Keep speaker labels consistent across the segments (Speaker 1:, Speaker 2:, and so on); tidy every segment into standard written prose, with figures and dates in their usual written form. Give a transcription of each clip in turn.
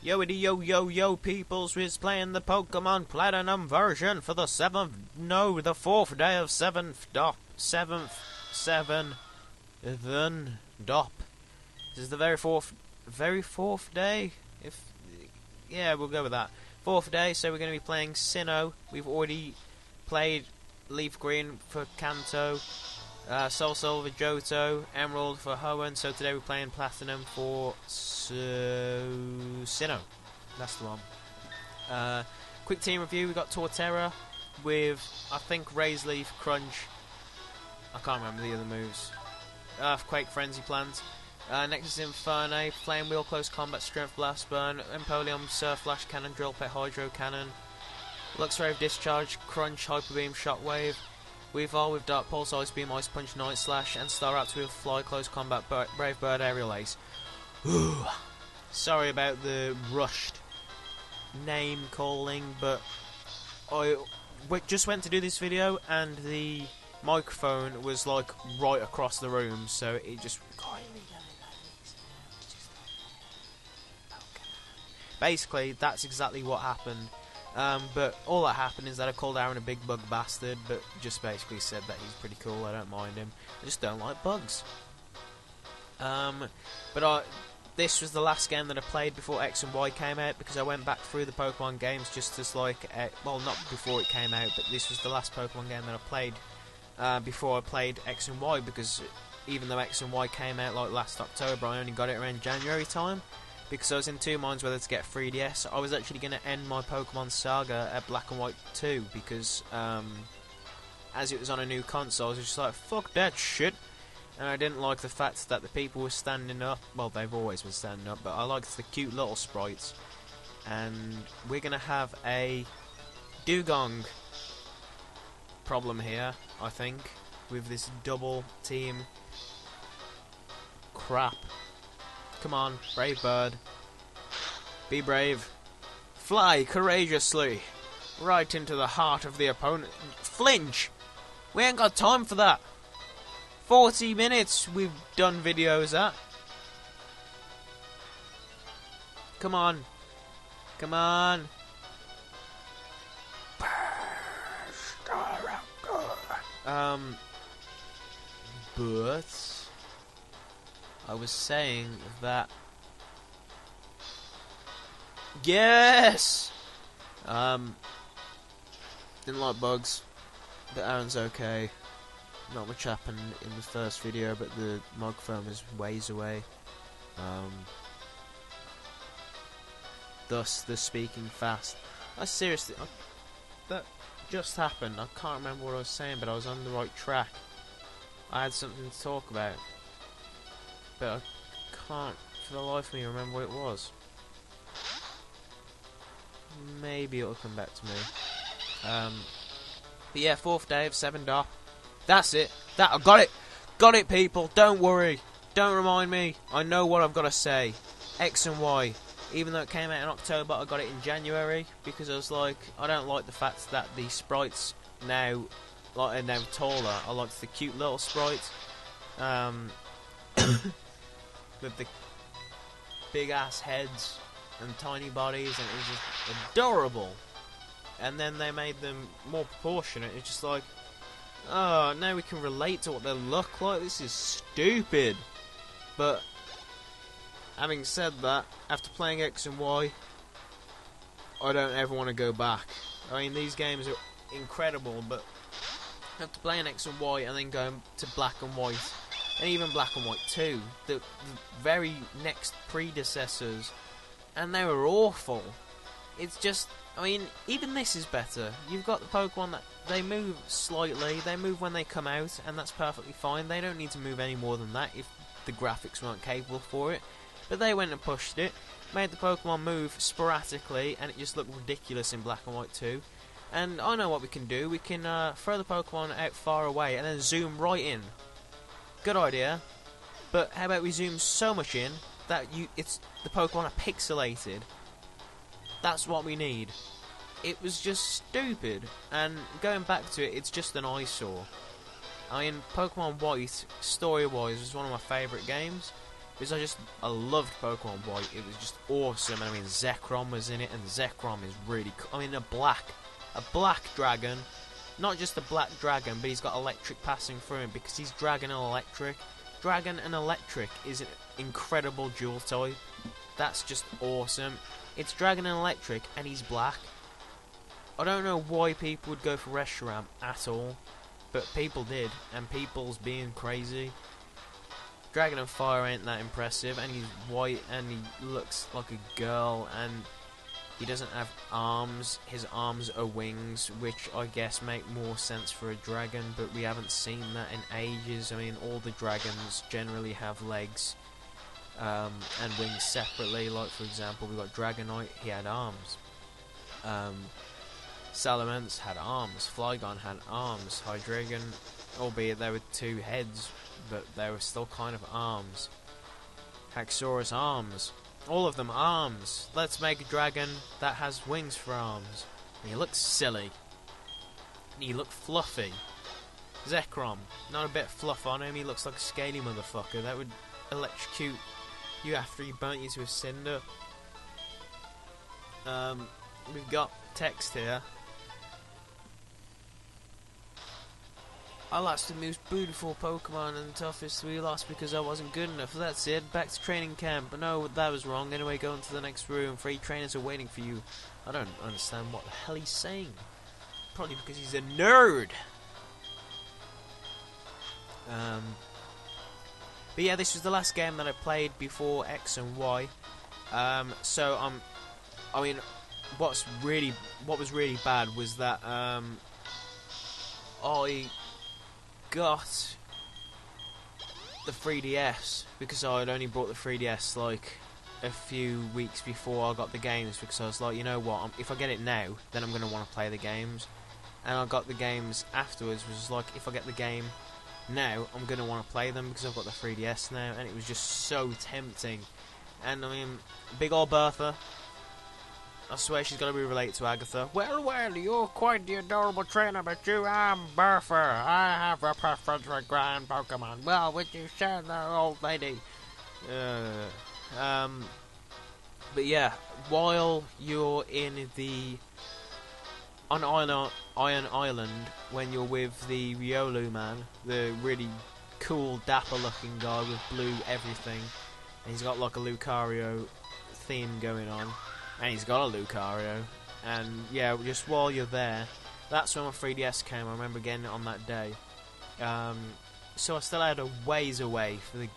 Speaker 1: Yoity yo yo yo peoples is playing the Pokemon Platinum version for the 4th day of 7th DOP. This is the very fourth day? Yeah, we'll go with that. 4th day, so we're going to be playing Sinnoh. We've already played Leaf Green for Kanto, Soul Silver Johto, Emerald for Hoenn, so today we're playing Platinum for Sinnoh. That's the one. Quick team review, we got Torterra with, I think, Raise Leaf, Crunch. I can't remember the other moves. Earthquake, Frenzy Plant. Next is Infernape, Flame Wheel, Close Combat, Strength Blast, Burn, Empoleon, Surf Flash, Cannon, Drill Pet, Hydro Cannon. Luxrave, Discharge, Crunch, Hyper Beam, Shockwave. Weavile with Dark Pulse, Ice Beam, Ice Punch, Night Slash, and Staraptor with Fly, Close Combat, Brave Bird, Aerial Ace. Ooh. Sorry about the rushed name calling, but I just went to do this video and the microphone was like right across the room, so it just basically that's exactly what happened. But all that happened is that I called Aaron a big bug bastard, but just basically said that he's pretty cool. I don't mind him. I just don't like bugs. This was the last game that I played before X and Y came out, because I went back through the Pokemon games just as like, well, not before it came out, but this was the last Pokemon game that I played before I played X and Y, because even though X and Y came out like last October, I only got it around January time, because I was in two minds whether to get 3DS. I was actually going to end my Pokemon saga at Black and White 2, because as it was on a new console, I was just like, fuck that shit. And I didn't like the fact that the people were standing up. Well, they've always been standing up, but I liked the cute little sprites. And we're going to have a Dugong problem here, I think, with this double team crap. Come on, brave bird. Be brave. Fly courageously right into the heart of the opponent. Flinch! We ain't got time for that. 40 minutes we've done videos at. Come on. Come on. But I was saying that yes! Didn't like bugs, but Aaron's okay. Not much happened in the first video, but the microphone was ways away. Thus the speaking fast. That just happened. I can't remember what I was saying, but I was on the right track. I had something to talk about, but I can't for the life of me remember what it was. Maybe it'll come back to me. But yeah, 4th day of 7 DOP. That's it. I got it. Got it, people. Don't worry. Don't remind me. I know what I've got to say. X and Y. Even though it came out in October, I got it in January, because I was like, I don't like the fact that the sprites now are now taller. I like the cute little sprites with the big ass heads and tiny bodies, and it was just adorable. And then they made them more proportionate. It's just like, oh, now we can relate to what they look like. This is stupid. But having said that, after playing X and Y, I don't ever want to go back. I mean, these games are incredible, but after playing X and Y and then going to Black and White, and even Black and White 2, the very next predecessors, and they were awful. It's just, I mean, even this is better. You've got the Pokemon that they move slightly, they move when they come out, and that's perfectly fine. They don't need to move any more than that if the graphics weren't capable for it. But they went and pushed it, made the Pokemon move sporadically, and it just looked ridiculous in Black and White 2. And I know what we can do. We can throw the Pokemon out far away and then zoom right in. Good idea. But how about we zoom so much in that the Pokemon are pixelated? That's what we need. It was just stupid, and going back to it, it's just an eyesore. I mean, Pokemon White, story-wise, was one of my favourite games, because I loved Pokemon White. It was just awesome. And I mean, Zekrom was in it, and Zekrom is really cool. I mean, a black dragon, not just a black dragon, but he's got electric passing through him because he's dragon and electric. Dragon and electric is an incredible dual type. That's just awesome. It's dragon and electric, and he's black. I don't know why people would go for Reshiram at all, but people did, and people's being crazy. Dragon and Fire ain't that impressive, and he's white, and he looks like a girl, and he doesn't have arms. His arms are wings, which I guess make more sense for a dragon, but we haven't seen that in ages. I mean, all the dragons generally have legs and wings separately. Like, for example, we got Dragonite, he had arms. Salamence had arms. Flygon had arms. Hydreigon, albeit there were 2 heads, but they were still kind of arms. Haxorus, arms. All of them arms. Let's make a dragon that has wings for arms. And he looks silly. And he looks fluffy. Zekrom, not a bit of fluff on him. He looks like a scaly motherfucker. That would electrocute you after he burnt you to a cinder. We've got text here. I lost the most beautiful Pokemon and the toughest we lost because I wasn't good enough. That's it. Back to training camp. But no, that was wrong. Anyway, go into the next room. 3 trainers are waiting for you. I don't understand what the hell he's saying. Probably because he's a nerd. But yeah, this was the last game that I played before X and Y. I mean, what was really bad was that I got the 3DS because I had only bought the 3DS like a few weeks before I got the games, because I was like, you know what, if I get it now, then I'm going to want to play the games. And I got the games afterwards, which was like, if I get the game now, I'm going to want to play them because I've got the 3DS now, and it was just so tempting. And I mean, big old Bertha, I swear she's got to be related to Agatha. Well, you're quite the adorable trainer, but I'm Bertha. I have a preference for grand Pokemon. Well, would you share that, old lady? But yeah, while you're on Iron Island, when you're with the Riolu man, the really cool, dapper-looking guy with blue everything, and he's got like a Lucario theme going on. And he's got a Lucario, and yeah, just while you're there, that's when my 3DS came. I remember getting it on that day. So I still had a ways away for the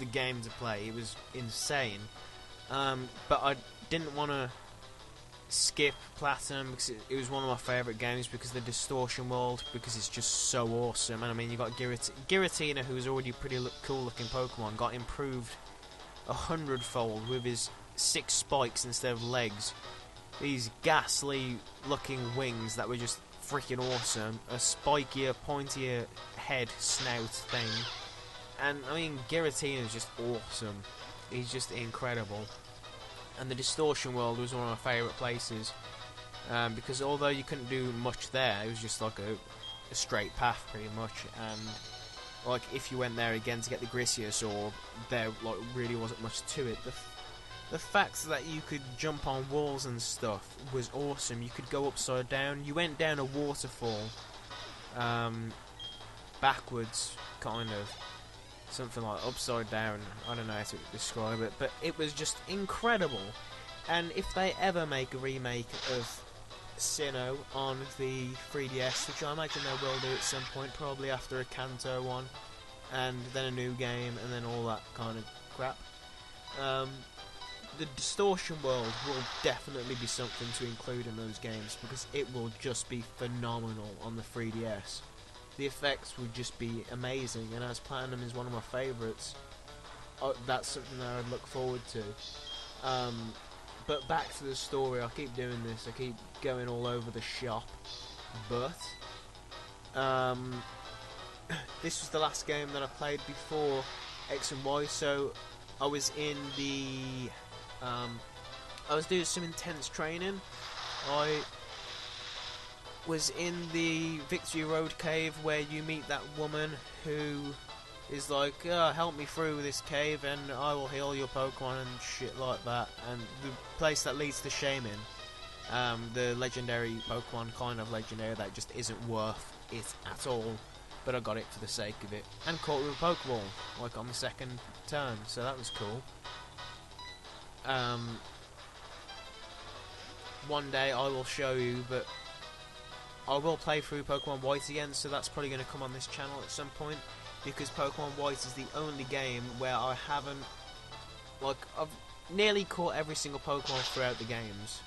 Speaker 1: game to play. It was insane, but I didn't want to skip Platinum because it was one of my favourite games because of the Distortion World, because it's just so awesome. And I mean, you got Giratina, who was already pretty cool looking Pokemon, got improved 100-fold with his 6 spikes instead of legs, these ghastly looking wings that were just freaking awesome, a spikier, pointier head snout thing, and I mean, Giratina is just awesome. He's just incredible. And the Distortion World was one of my favourite places, because although you couldn't do much there, it was just like a straight path pretty much, and like if you went there again to get the Grisius Orb, there like really wasn't much to it. The fact that you could jump on walls and stuff was awesome. You could go upside down. You went down a waterfall, backwards, kind of. Something like upside down. I don't know how to describe it, but it was just incredible. And if they ever make a remake of Sinnoh on the 3DS, which I imagine they will do at some point, probably after a Kanto one, and then a new game, and then all that kind of crap, the Distortion World will definitely be something to include in those games, because it will just be phenomenal on the 3DS. The effects would just be amazing, and as Platinum is one of my favourites, that's something that I'd look forward to. But back to the story, I keep doing this, I keep going all over the shop, but this was the last game that I played before X and Y, so I was in the I was doing some intense training. I was in the Victory Road cave where you meet that woman who is like, help me through this cave and I will heal your Pokemon and shit like that. And the place that leads to Shaman, the legendary Pokemon, kind of legendary, that just isn't worth it at all. But I got it for the sake of it. And caught it with a Pokeball, like on the second turn, so that was cool. One day I will show you, but I will play through Pokemon White again, so that's probably going to come on this channel at some point, because Pokemon White is the only game where I haven't, like, I've nearly caught every single Pokemon throughout the games.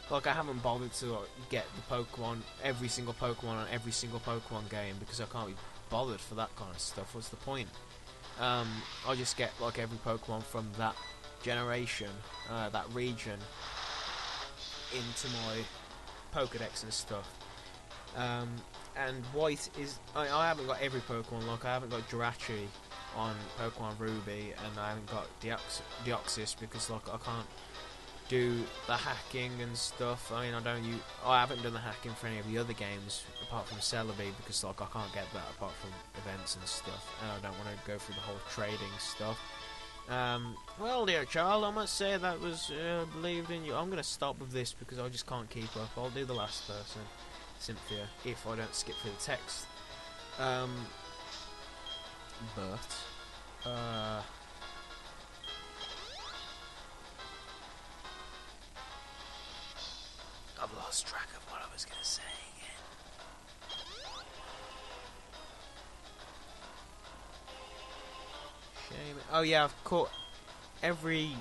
Speaker 1: Like, I haven't bothered to get the Pokemon, every single Pokemon on every single Pokemon game, because I can't be bothered for that kind of stuff. What's the point? I just get, like, every Pokemon from that generation, that region, into my Pokedex and stuff. And White is... I haven't got every Pokemon, like, I haven't got Jirachi on Pokemon Ruby, and I haven't got Deoxys, because, like, I can't do the hacking and stuff. I mean, I haven't done the hacking for any of the other games apart from Celebi, because like I can't get that apart from events and stuff, and I don't want to go through the whole trading stuff. Well, dear child, I must say that was believed in you. I'm going to stop with this because I just can't keep up. I'll do the last person, Cynthia, if I don't skip through the text. I've lost track of what I was going to say again. Shame. Oh yeah, I've caught every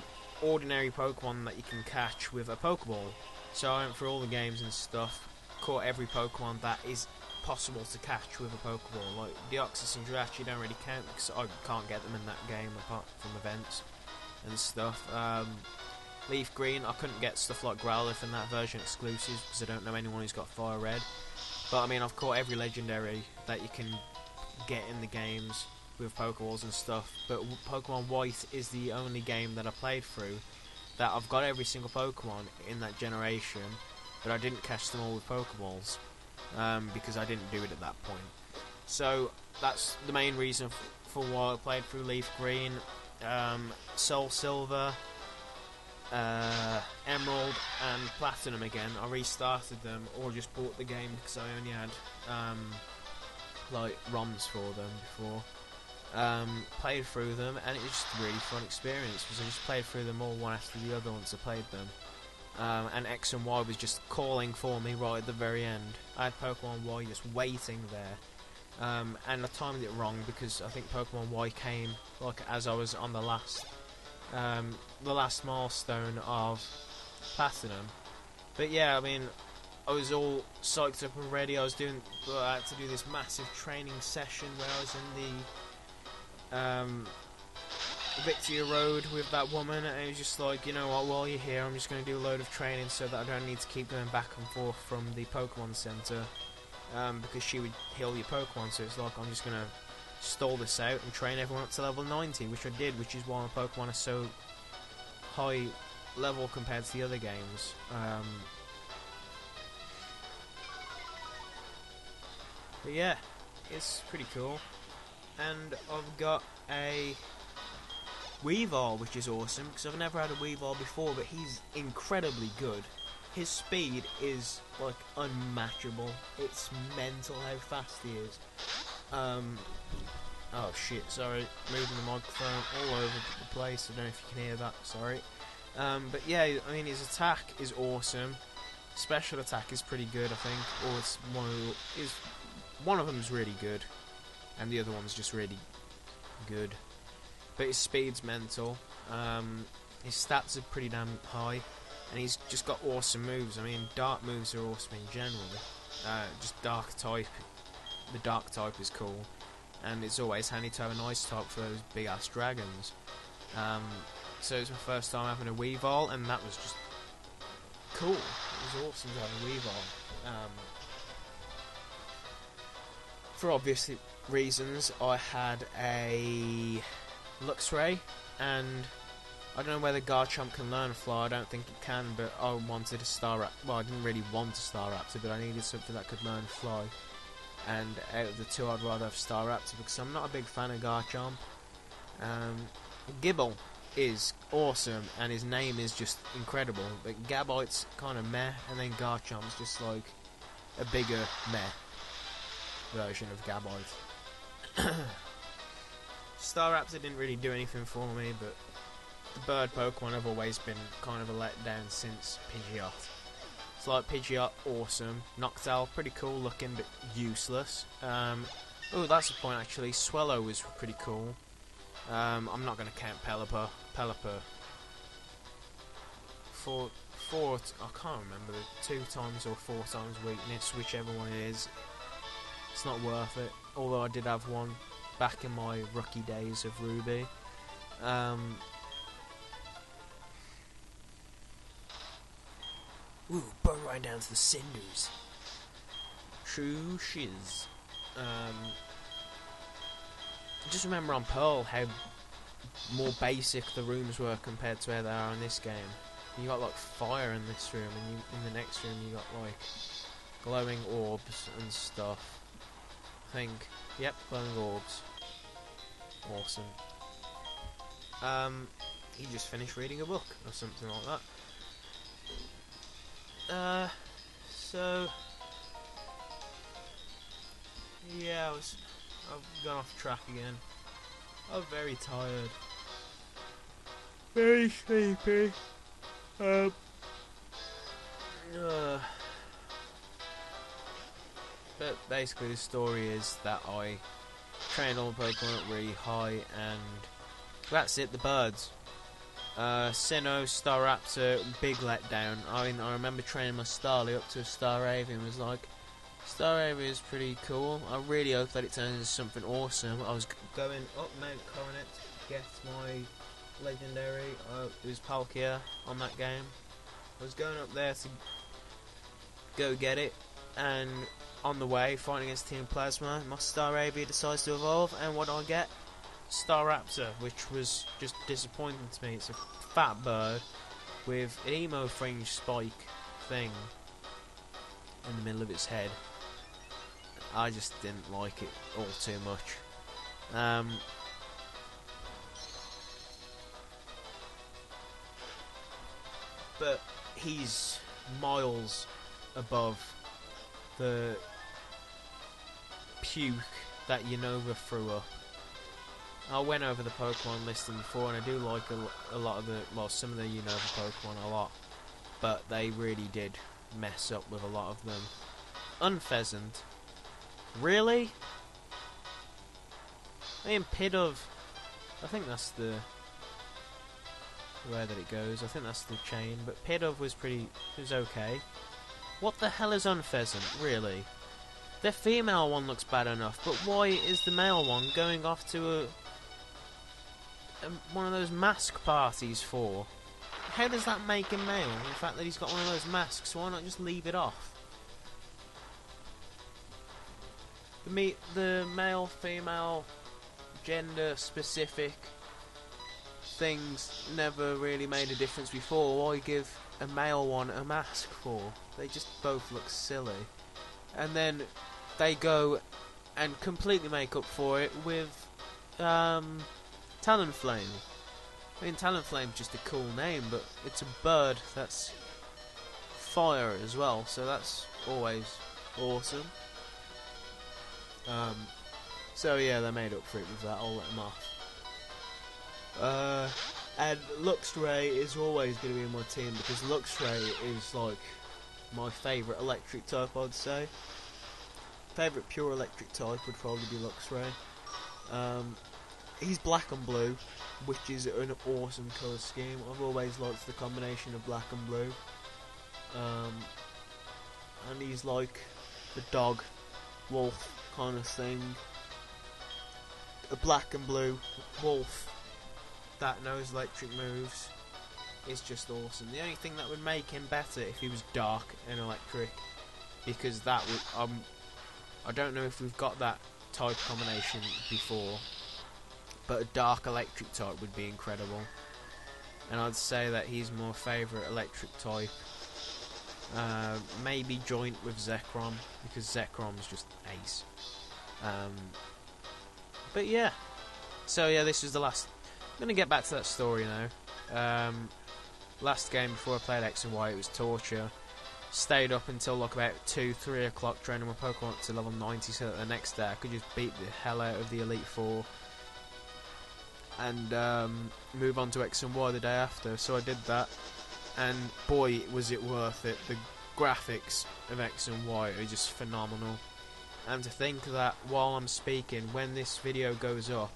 Speaker 1: ordinary Pokemon that you can catch with a Pokeball. So I went through all the games and stuff, caught every Pokemon that is possible to catch with a Pokeball. Like Deoxys and Jirachi don't really count because I can't get them in that game apart from events and stuff. Leaf Green, I couldn't get stuff like Growlithe in that version exclusives because I don't know anyone who's got Fire Red. But I mean, I've caught every legendary that you can get in the games with Pokeballs and stuff. But Pokemon White is the only game that I played through that I've got every single Pokemon in that generation, but I didn't catch them all with Pokeballs because I didn't do it at that point. So that's the main reason for why I played through Leaf Green, Soul Silver, Emerald and Platinum again. I restarted them or just bought the game because I only had like ROMs for them before. Played through them and it was just a really fun experience because I just played through them all one after the other once I played them. And X and Y was just calling for me right at the very end. I had Pokemon Y just waiting there. And I timed it wrong because I think Pokemon Y came like as I was on the last milestone of Platinum. But yeah, I mean, I was all psyched up and ready. I had to do this massive training session where I was in the Victoria Road with that woman, and it was just like, you know what, while you're here I'm just going to do a load of training so that I don't need to keep going back and forth from the Pokemon Center, because she would heal your Pokemon, so it's like I'm just going to stall this out and train everyone up to level 90, which I did, which is why my Pokemon are so high level compared to the other games. But yeah, it's pretty cool. And I've got a Weavile, which is awesome, because I've never had a Weavile before, but he's incredibly good. His speed is, like, unmatchable. It's mental how fast he is. Oh shit, sorry, moving the microphone all over the place, I don't know if you can hear that, sorry. But yeah, I mean, his attack is awesome. Special attack is pretty good, I think, or it's one of them is really good, and the other one's just really good. But his speed's mental. His stats are pretty damn high, and he's just got awesome moves. I mean, dark moves are awesome in general. Just dark type. The dark type is cool, and it's always handy to have an ice type for those big ass dragons. So it's my first time having a Weavile, and that was just cool. It was awesome to have a Weavile. For obvious reasons, I had a Luxray, and I don't know whether Garchomp can learn Fly. I don't think it can, but I wanted a Staraptor. Well, I didn't really want a Staraptor, but I needed something that could learn Fly. and out of the two I'd rather have Staraptor because I'm not a big fan of Garchomp. Gibble is awesome and his name is just incredible, but Gabite's kind of meh, and then Garchomp's just like a bigger meh version of Gabite. Staraptor didn't really do anything for me, but the bird Pokemon have always been kind of a letdown since Pidgeot. It's like Pidgeot, awesome. Noctowl, pretty cool looking, but useless. Oh, that's a point actually. Swellow was pretty cool. I'm not going to count Pelipper. Pelipper. I can't remember the 2 times or 4 times weakness, whichever one it is. It's not worth it. Although I did have one back in my rookie days of Ruby. Ooh, burn right down to the cinders. True shiz. Just remember on Pearl how more basic the rooms were compared to where they are in this game. You got like fire in this room, and in the next room you got like glowing orbs and stuff. I think, yep, glowing orbs. Awesome. You just finished reading a book or something like that. So yeah, I've gone off track again. I'm very tired. Very sleepy. But basically the story is that I trained all the Pokemon up really high, and that's it, the birds. Sinnoh, Staraptor, big letdown. I mean, I remember training my Starly up to a Staravia and was like, Staravia is pretty cool. I really hope that it turns into something awesome. I was going up Mount Coronet to get my legendary. It was Palkia on that game. I was going up there to go get it, and on the way, fighting against Team Plasma, my Staravia decides to evolve, and what do I get? Staraptor, which was just disappointing to me. It's a fat bird with an emo fringe spike thing in the middle of its head. I just didn't like it all too much. But he's miles above the puke that Unova threw up. I went over the Pokemon listing before, and I do like a lot of some of the Unova Pokemon a lot, but they really did mess up with a lot of them. Unpheasant. Really? I mean, Pidove, I think that's the way that it goes. I think that's the chain, but Pidove was okay. What the hell is Unpheasant, really? The female one looks bad enough, but why is the male one going off to one of those mask parties for? How does that make him male? The fact that he's got one of those masks, why not just leave it off? The male, female, gender specific things never really made a difference before. Why give a male one a mask for? They just both look silly. And then they go and completely make up for it with Talonflame. I mean, Talonflame's just a cool name, but it's a bird that's fire as well, so that's always awesome. So yeah, they made up for it with that. I'll let them off. And Luxray is always going to be in my team because Luxray is like my favourite electric type, I'd say. Favourite pure electric type would probably be Luxray. He's black and blue, which is an awesome colour scheme. I've always liked the combination of black and blue. And he's like the dog, wolf kind of thing. A black and blue wolf that knows electric moves is just awesome. The only thing that would make him better if he was dark and electric, because that would I don't know if we've got that type combination before, but a dark electric type would be incredible. And I'd say that he's my favourite electric type Maybe joint with Zekrom, because Zekrom's just ace. But yeah, so yeah, this is the last. I'm gonna get back to that story now. Last game before I played X and Y, it was torture. Stayed up until like about 2-3 o'clock training my Pokemon up to level 90, so that the next day I could just beat the hell out of the Elite Four and move on to X and Y the day after. So I did that, and boy, was it worth it. The graphics of X and Y are just phenomenal. And to think that while I'm speaking, when this video goes up,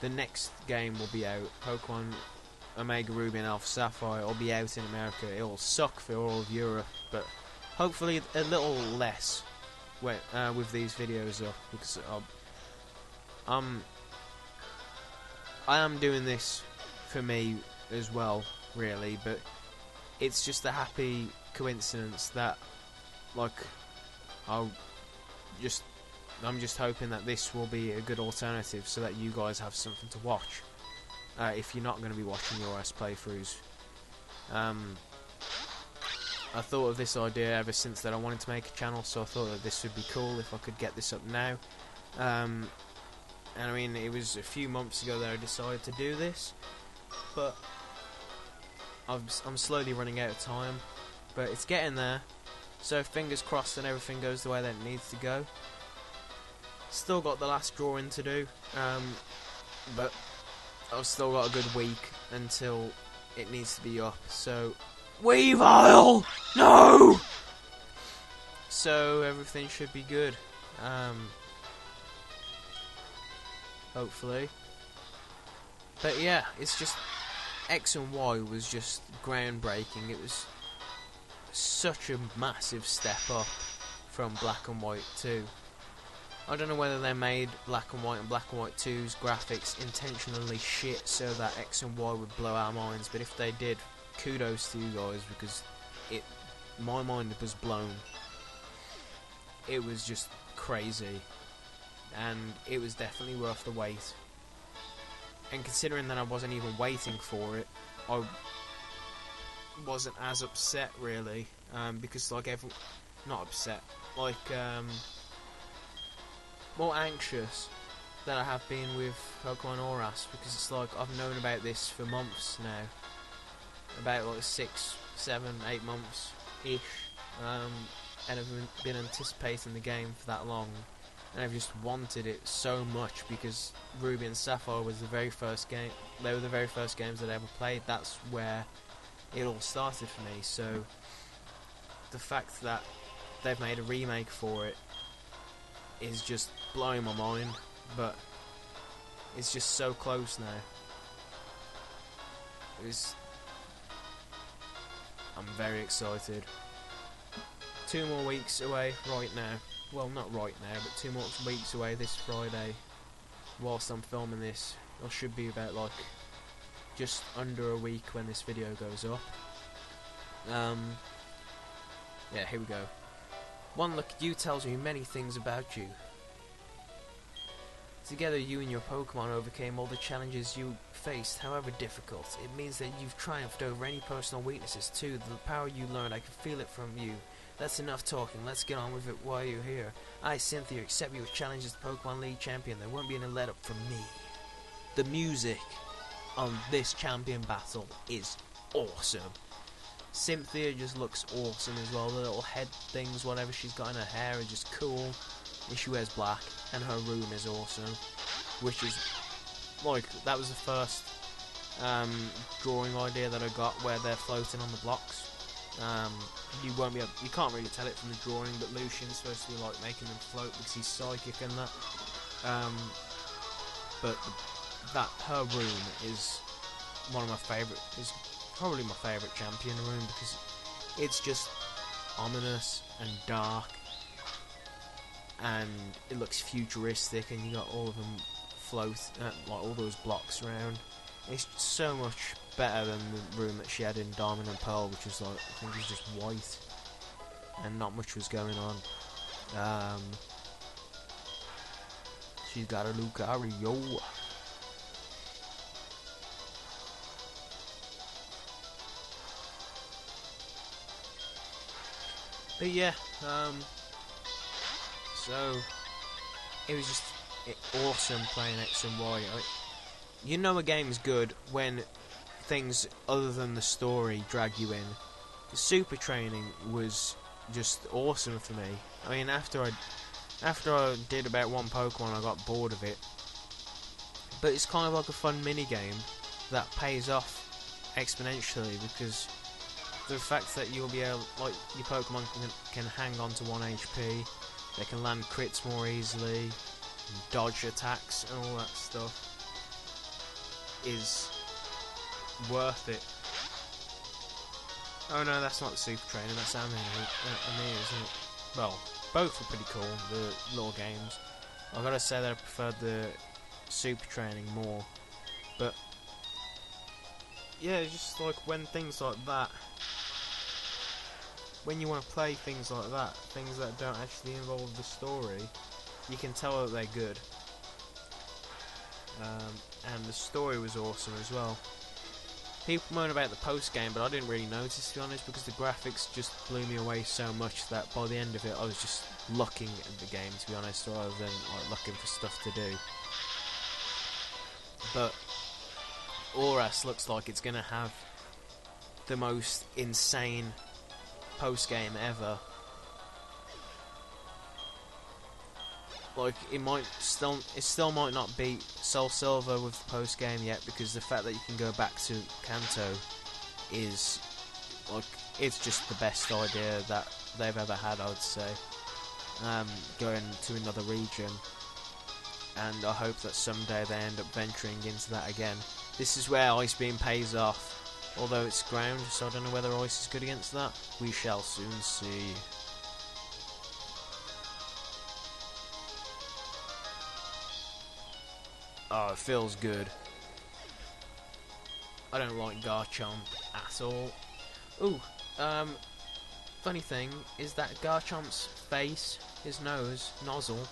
Speaker 1: the next game will be out. Pokemon Omega Ruby and Alpha Sapphire will be out in America. It'll suck for all of Europe, but hopefully a little less with these videos up, because I am doing this for me as well, really, but it's just a happy coincidence that, like, I'm just hoping that this will be a good alternative so that you guys have something to watch. If you're not going to be watching your S playthroughs. I thought of this idea ever since that I wanted to make a channel, so I thought that this would be cool if I could get this up now. And I mean, it was a few months ago that I decided to do this, but I'm slowly running out of time, but it's getting there, so fingers crossed that everything goes the way that it needs to go. Still got the last drawing to do, but I've still got a good week until it needs to be up, so... Weavile! No! So everything should be good, hopefully. But yeah, it's just... X and Y was just groundbreaking. It was such a massive step up from Black and White 2. I don't know whether they made Black and White and Black and White 2's graphics intentionally shit so that X and Y would blow our minds, but if they did, kudos to you guys, because my mind was blown. It was just crazy, and it was definitely worth the wait. And considering that I wasn't even waiting for it, I wasn't as upset, really, because like not upset, like more anxious than I have been with Pokemon Oras, because it's like I've known about this for months now, about like 6, 7, 8 months ish, and I've been anticipating the game for that long, and I've just wanted it so much because Ruby and Sapphire was the very first game. They were the very first games that I ever played. That's where it all started for me. So the fact that they've made a remake for it is just blowing my mind, but it's just so close now. I'm very excited. 2 more weeks away right now. Well, not right now, but 2 more weeks away this Friday. Whilst I'm filming this, I should be about like just under a week when this video goes up. Yeah, here we go. One look at you tells me many things about you. Together, you and your Pokemon overcame all the challenges you faced, however difficult. It means that you've triumphed over any personal weaknesses too. The power you learned, I can feel it from you. That's enough talking, let's get on with it while you're here. I, Cynthia, accept your challenge as the Pokemon League champion. There won't be any let up from me. The music on this champion battle is awesome. Cynthia just looks awesome as well. The little head things, whatever she's got in her hair, are just cool. And she wears black, and her room is awesome. Which is, like, that was the first drawing idea that I got, where they're floating on the blocks. You can't really tell it from the drawing, but Lucian's supposed to be like making them float because he's psychic and that. But her room is one of my favourite. Is probably my favourite champion room because it's just ominous and dark, and it looks futuristic, and you got all of them float, like all those blocks around. It's so much better than the room that she had in Diamond and Pearl, which was like, I think it was just white and not much was going on. She's got a Lucario. But yeah, so it was just awesome playing X and Y. You know a game's good when things other than the story drag you in. The super training was just awesome for me. I mean, after I did about one Pokemon, I got bored of it. But it's kind of like a fun mini game that pays off exponentially, because the fact that you'll be able, like, your Pokemon can hang on to 1 HP, they can land crits more easily, dodge attacks and all that stuff is worth it. Oh no, that's not the Super Trainer, that's Amy, isn't it? Well, both are pretty cool, the little games. I've got to say that I preferred the Super Training more, but yeah, it's just like when things like that, when you want to play things like that, things that don't actually involve the story, you can tell that they're good. And the story was awesome as well. People moan about the post game, but I didn't really notice, to be honest, because the graphics just blew me away so much that by the end of it I was just looking at the game, to be honest, rather than like looking for stuff to do. But Auras looks like it's going to have the most insane post game ever. Like, it still might not beat Soul Silver with the post game yet, because the fact that you can go back to Kanto is like, it's just the best idea that they've ever had, I would say. Going to another region, and I hope that someday they end up venturing into that again. This is where Ice Beam pays off, although it's ground, so I don't know whether Ice is good against that. We shall soon see. Oh, it feels good. I don't like Garchomp at all. Ooh, funny thing is that Garchomp's face, his nose, nozzle,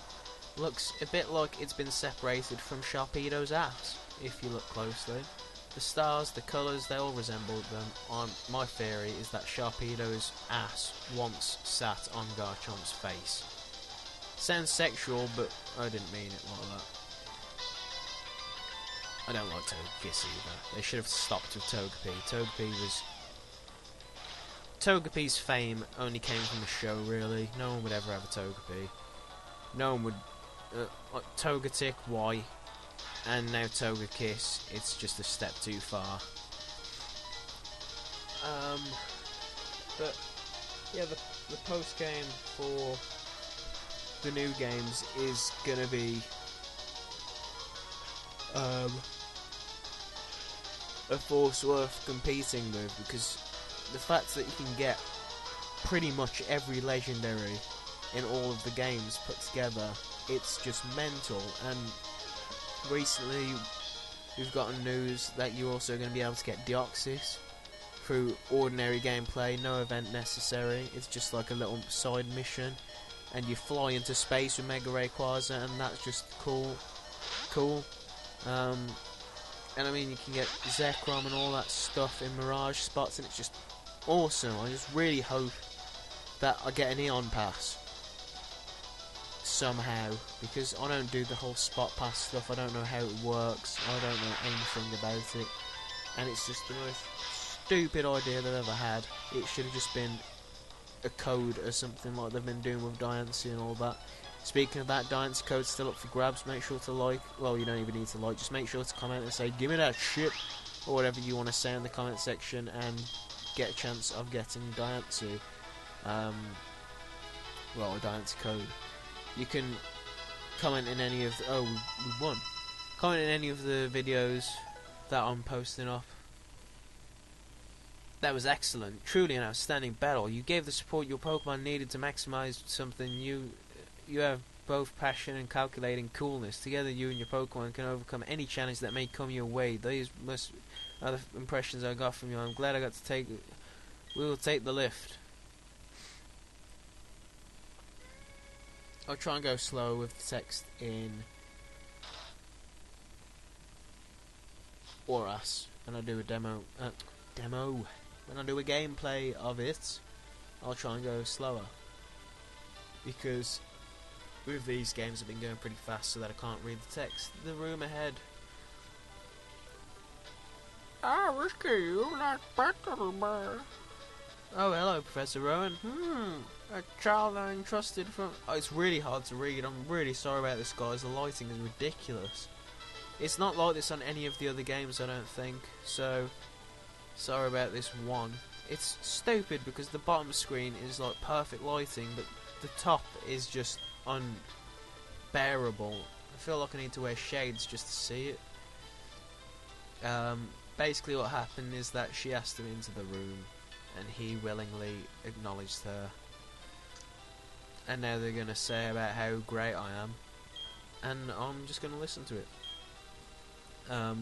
Speaker 1: looks a bit like it's been separated from Sharpedo's ass, if you look closely. The stars, the colours, they all resemble them. My theory is that Sharpedo's ass once sat on Garchomp's face. Sounds sexual, but I didn't mean it like that. I don't like Togekiss either. They should have stopped with Togepi. Togepi's fame only came from the show, really. No one would ever have a Togepi. No one would... like Togetic, why? And now Togekiss, it's just a step too far. But yeah, the post game for the new games is gonna be a force worth competing with, because the fact that you can get pretty much every legendary in all of the games put together, it's just mental. And recently we've gotten news that you're also going to be able to get Deoxys through ordinary gameplay, no event necessary. It's just like a little side mission, and you fly into space with Mega Rayquaza, and that's just cool. And I mean, you can get Zekrom and all that stuff in Mirage spots, and it's just awesome. I just really hope that I get an Eon Pass somehow, because I don't do the whole spot pass stuff. I don't know how it works. I don't know anything about it, and it's just the most stupid idea they've ever had. It should have just been a code or something like they've been doing with Diancie and all that. Speaking of that, Diancie code's still up for grabs. Make sure to like, well, you don't even need to like, just make sure to comment and say, give me that shit, or whatever you want to say in the comment section, and get a chance of getting Diancie. Well, a Diancie code. You can comment in any of the, oh, we won. Comment in any of the videos that I'm posting up. That was excellent. Truly an outstanding battle. You gave the support your Pokemon needed to maximize something. You have both passion and calculating coolness. Together, you and your Pokemon can overcome any challenge that may come your way. These are the impressions I got from you. I'm glad I got to take... We will take the lift. I'll try and go slow with the text in Auras, and I'll do a when I do a gameplay of it, I'll try and go slower. because with these games I've been going pretty fast so that I can't read the text. The room ahead.
Speaker 2: I wish you like better.
Speaker 1: Oh, hello, Professor Rowan. A child I entrusted from... Oh, it's really hard to read. I'm really sorry about this, guys. The lighting is ridiculous. It's not like this on any of the other games, I don't think. So, sorry about this one. It's stupid because the bottom screen is like perfect lighting, but the top is just unbearable. I feel like I need to wear shades just to see it. Basically what happened is that she asked him into the room and he willingly acknowledged her, and now they're going to say about how great I am, and I'm just going to listen to it. But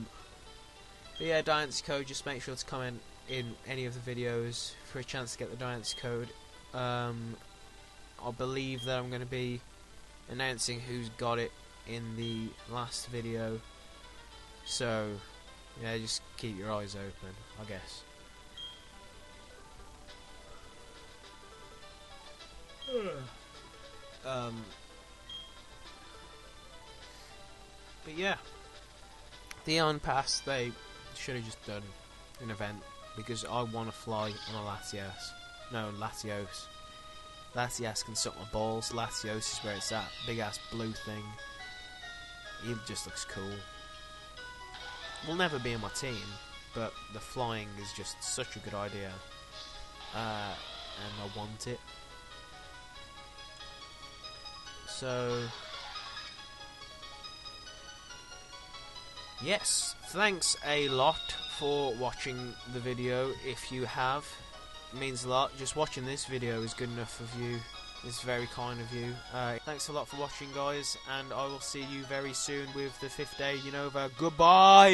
Speaker 1: yeah, Dynasty Code, just make sure to comment in any of the videos for a chance to get the Dynasty Code. I believe that I'm going to be announcing who's got it in the last video, so yeah, just keep your eyes open, I guess. But yeah, the Pass, they should have just done an event, because I want to fly on a Latias. No, Latios. Latias can suck my balls. Latios is where it's at. Big ass blue thing. He just looks cool. Will never be in my team, but the flying is just such a good idea. And I want it. So, yes, thanks a lot for watching the video. If you have, it means a lot. Just watching this video is good enough of you. It's very kind of you. Thanks a lot for watching, guys, and I will see you very soon with the 5th day Unova. Goodbye!